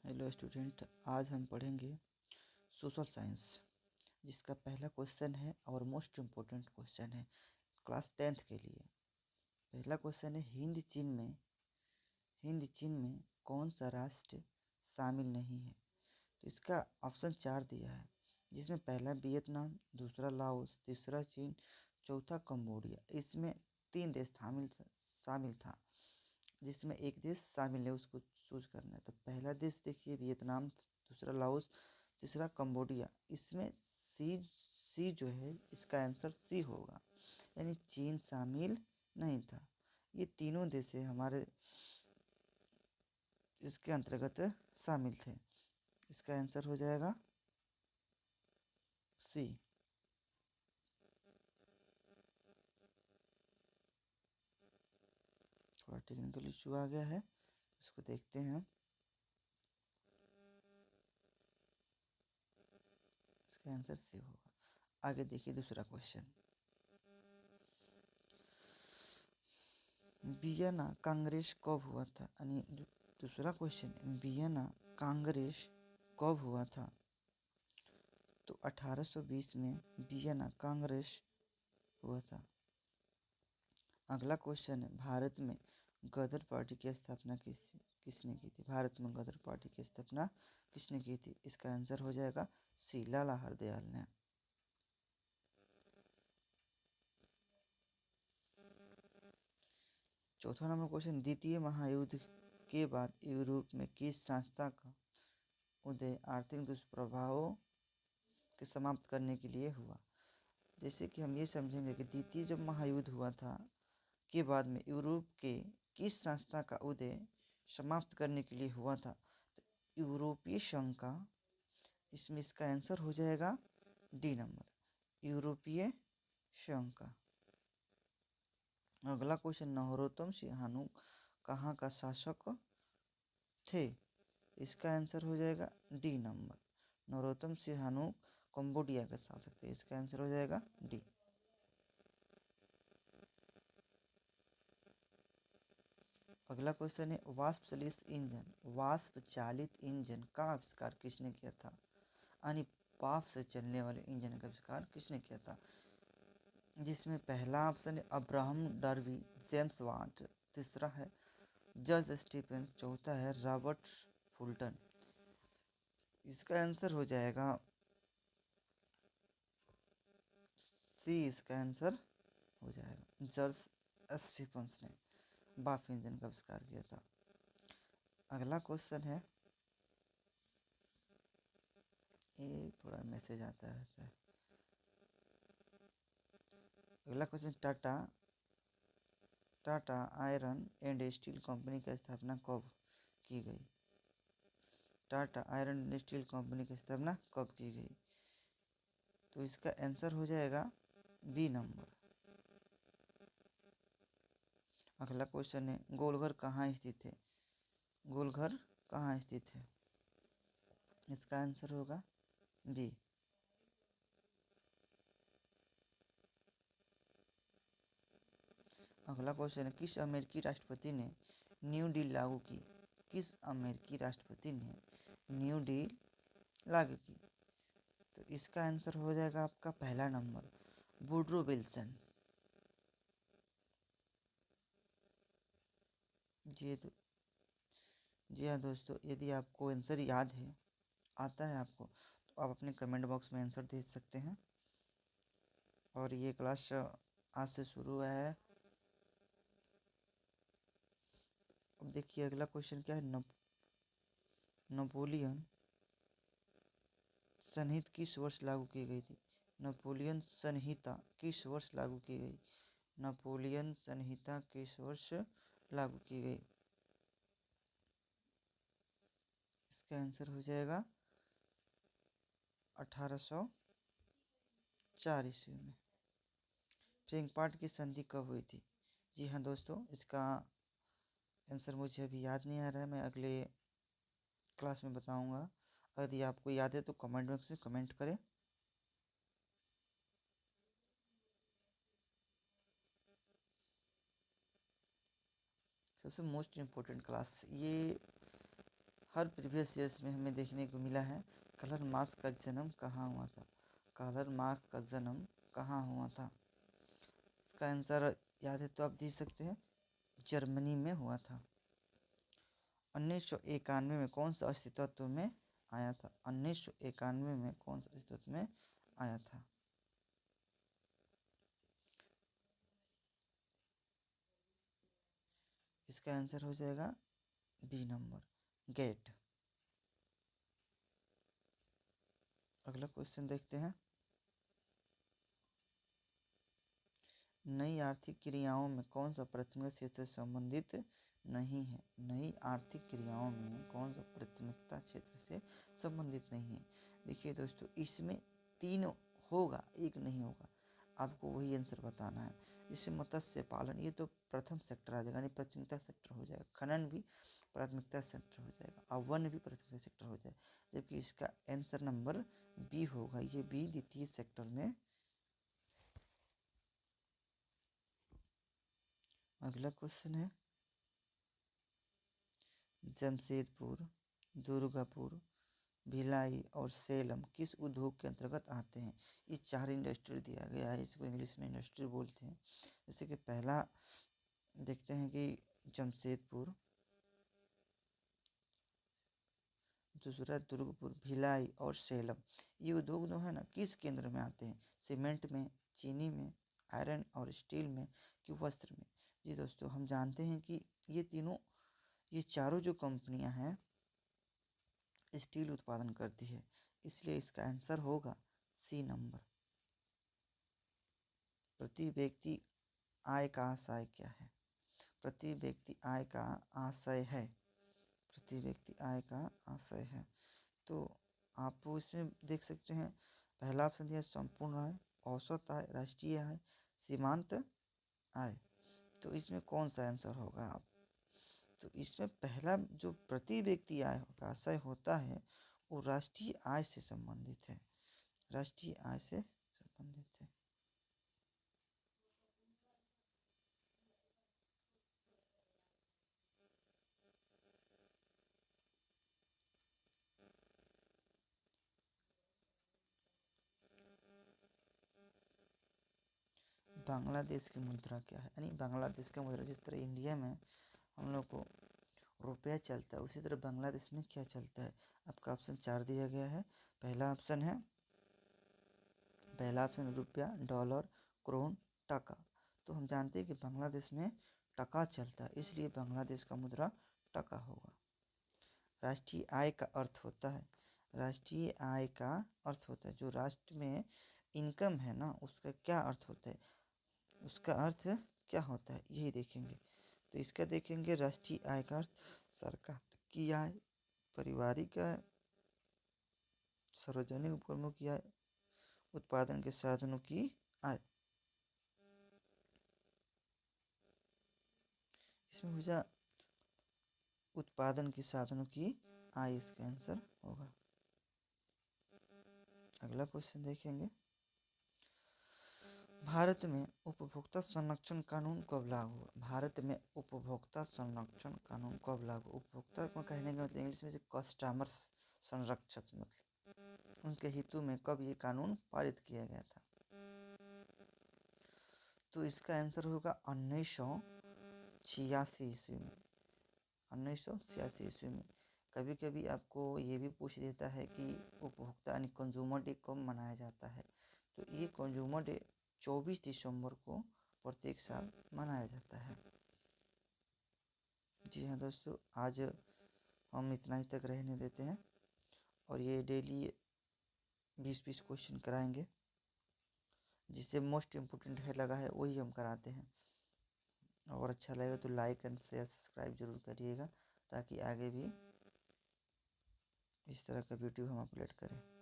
Hello student, आज हम पढ़ेंगे सोशल साइंस, जिसका पहला क्वेश्चन है और मोस्ट इम्पोर्टेंट क्वेश्चन है क्लास 10th के लिए। पहला क्वेश्चन है हिंद चीन में कौन सा राष्ट्र शामिल नहीं है। तो इसका ऑप्शन 4 दिया है, जिसमें पहला वियतनाम, दूसरा लाओस, तीसरा चीन, चौथा कंबोडिया। इसमें 3 देश शामिल था, जिसमें एक देश शामिल है, उसको चूज करना है। तो पहला देश देखिए वियतनाम, दूसरा लाओस, तीसरा कंबोडिया। इसमें सी जो है, इसका आंसर सी होगा, यानी चीन शामिल नहीं था। ये तीनों देश हमारे इसके अंतर्गत शामिल थे। इसका आंसर हो जाएगा सी। थोड़ा टेक्निकल इशू आ गया है, इसको देखते हैं हम। इसका आंसर सी होगा। आगे देखिए दूसरा क्वेश्चन। वियना कांग्रेस कब हुआ था, यानी दूसरा क्वेश्चन, वियना कांग्रेस कब हुआ था। तो 1820 में वियना कांग्रेस हुआ था। अगला क्वेश्चन है, भारत में गदर पार्टी की स्थापना किसने की थी। भारत में गदर पार्टी की स्थापना किसने की थी। इसका आंसर हो जाएगा सी, लाला हरदयाल ने। चौथा नंबर क्वेश्चन, द्वितीय महायुद्ध के बाद यूरोप में किस संस्था का उदय आर्थिक दुष्प्रभावों के समाप्त करने के लिए हुआ। जैसे कि हम ये समझेंगे कि द्वितीय जब महायुद्ध हुआ था के बाद में यूरोप के किस संस्था का उदय समाप्त करने के लिए हुआ था। तो यूरोपीय संघ का, इसमें इसका आंसर हो जाएगा डी नंबर, यूरोपीय संघ का। अगला क्वेश्चन, नरोत्तम सिंहानु कहाँ का शासक थे। इसका आंसर हो जाएगा डी नंबर, नरोत्तम सिंहानु कंबोडिया का शासक थे। इसका आंसर हो जाएगा डी। अगला क्वेश्चन है, वाष्प चालित इंजन का आविष्कार किसने किया था, यानी वाष्प से चलने वाले इंजन का आविष्कार किसने किया था। जिसमें पहला ऑप्शन है अब्राहम डार्बी, जेम्स वाट, तीसरा है जॉर्ज स्टीफेंस, चौथा है रॉबर्ट फुल्टन। इसका आंसर हो जाएगा सी। इसका आंसर हो जाएगा जॉर्ज स्टीफेंस ने वाष्प इंजन का आविष्कार किया था। अगला क्वेश्चन है, ये थोड़ा मैसेज आता रहता है। अगला question, Tata iron and steel company की स्थापना कब की गई। Tata iron and steel company की स्थापना कब की गई। तो इसका आंसर हो जाएगा बी नंबर। अगला क्वेश्चन है, गोलघर कहाँ स्थित है। गोलघर कहाँ स्थित है। इसका आंसर होगा बी। अगला क्वेश्चन है, किस अमेरिकी राष्ट्रपति ने न्यू डील लागू की। किस अमेरिकी राष्ट्रपति ने न्यू डील लागू की। तो इसका आंसर हो जाएगा आपका पहला नंबर, वुडरो विल्सन। जी हाँ दोस्तों, यदि आपको आंसर याद है, आता है आपको, तो आप अपने कमेंट बॉक्स में आंसर दे सकते हैं। और ये क्लास आज से शुरू हुआ है। अब देखिए अगला क्वेश्चन क्या है, नेपोलियन संहिता किस वर्ष लागू की गई थी। नेपोलियन संहिता किस वर्ष लागू की गई। नेपोलियन संहिता किस वर्ष लागू की गई। इसका आंसर हो जाएगा 1804 ईस्वी में। फ्रैंकफर्ट की संधि कब हुई थी। जी हाँ दोस्तों, इसका आंसर मुझे अभी याद नहीं आ रहा है, मैं अगले क्लास में बताऊंगा। यदि आपको याद है तो कमेंट बॉक्स में कमेंट करें। सबसे मोस्ट इम्पोर्टेंट क्लास, ये हर प्रीवियस ईयर्स में हमें देखने को मिला है। कार्ल मार्क्स का जन्म कहाँ हुआ था? कार्ल मार्क्स का जन्म कहाँ हुआ था? इसका आंसर याद है तो आप दे सकते हैं, जर्मनी में हुआ था। 1991 में कौन सा अस्तित्व में आया था? 1991 में कौन सा अस्तित्व में आया था? इसका आंसर हो जाएगा बी नंबर, गेट। अगला क्वेश्चन देखते हैं। नई आर्थिक क्रियाओं में कौन सा प्राथमिकता क्षेत्र से संबंधित नहीं है? नई आर्थिक क्रियाओं में कौन सा प्राथमिकता क्षेत्र से संबंधित नहीं है? देखिए दोस्तों, इसमें 3 होगा, 1 नहीं होगा। आपको वही आंसर बताना है। जैसे मत्स्य पालन, ये तो प्रथम सेक्टर आ जाएगा, यानी प्राथमिकता सेक्टर हो जाएगा। खनन भी प्राथमिकता सेक्टर हो जाएगा, और वन भी प्राथमिकता सेक्टर हो जाएगा, जबकि इसका आंसर नंबर बी होगा। ये बी द्वितीय सेक्टर में। अगला क्वेश्चन है, जमशेदपुर, दुर्गापुर, भिलाई और सेलम किस उद्योग के अंतर्गत आते हैं? ये 4 इंडस्ट्री दिया गया है, इसको इंग्लिश में इंडस्ट्री बोलते हैं। जैसे कि पहला देखते हैं कि जमशेदपुर, दूसरा दुर्गपुर, भिलाई और सेलम। ये उद्योग जो है ना, किस केंद्र में आते हैं? सीमेंट में, चीनी में, आयरन और स्टील में, कि वस्त्र में? जी दोस्तों, हम जानते हैं कि ये चारों जो कंपनियां हैं स्टील उत्पादन करती है, इसलिए इसका आंसर होगा सी नंबर। प्रति व्यक्ति आय का आशय क्या है? प्रति व्यक्ति आय का आशय है, प्रति व्यक्ति आय का आशय है। तो आप इसमें देख सकते हैं, पहला ऑप्शन दिया संपूर्ण आय, औसत आय, राष्ट्रीय आय, सीमांत आय। तो इसमें कौन सा आंसर होगा आप? तो इसमें पहला जो प्रति व्यक्ति आय का आशय होता है, वो राष्ट्रीय आय से संबंधित है, राष्ट्रीय आय से संबंधित है। बांग्लादेश की मुद्रा क्या है? यानी बांग्लादेश का मुद्रा, जिस तरह इंडिया में हम लोग को रुपया चलता है, उसी तरह बांग्लादेश में क्या चलता है? आपका ऑप्शन 4 दिया गया है। पहला ऑप्शन रुपया, डॉलर, क्रोन, टका। तो हम जानते हैं कि बांग्लादेश में टका चलता है, इसलिए बांग्लादेश का मुद्रा टका होगा। राष्ट्रीय आय का अर्थ होता है, राष्ट्रीय आय का अर्थ होता है जो राष्ट्र में इनकम है ना, उसका क्या अर्थ होता है? उसका अर्थ क्या होता है, यही देखेंगे। तो इसका देखेंगे, राष्ट्रीय आय का अर्थ सरकार की आय, पारिवारिक आय, सार्वजनिक उपक्रमों की आय, उत्पादन के साधनों की आय। इसमें हो जा उत्पादन के साधनों की आय, इसका आंसर होगा। अगला क्वेश्चन देखेंगे, भारत में उपभोक्ता संरक्षण कानून कब लागू हुआ? भारत में उपभोक्ता संरक्षण कानून कब लागू? उपभोक्ता को कहने का मतलब इंग्लिश में से कस्टमर्स संरक्षक, मतलब उनके हितों में कब ये कानून पारित किया गया था? तो इसका आंसर होगा 1986 ईस्वी में, 1986 ईस्वी में। कभी कभी आपको ये भी पूछ देता है कि उपभोक्ता यानी कंज्यूमर डे कब मनाया जाता है? तो ये कंज्यूमर डे 24 दिसंबर को प्रत्येक साल मनाया जाता है। जी हाँ दोस्तों, आज हम इतना ही तक रहने देते हैं, और ये डेली 20-20 क्वेश्चन कराएंगे, जिससे मोस्ट इम्पोर्टेंट है लगा है वही हम कराते हैं। और अच्छा लगेगा तो लाइक एंड शेयर सब्सक्राइब जरूर करिएगा, ताकि आगे भी इस तरह का वीडियो हम अपलोड करें।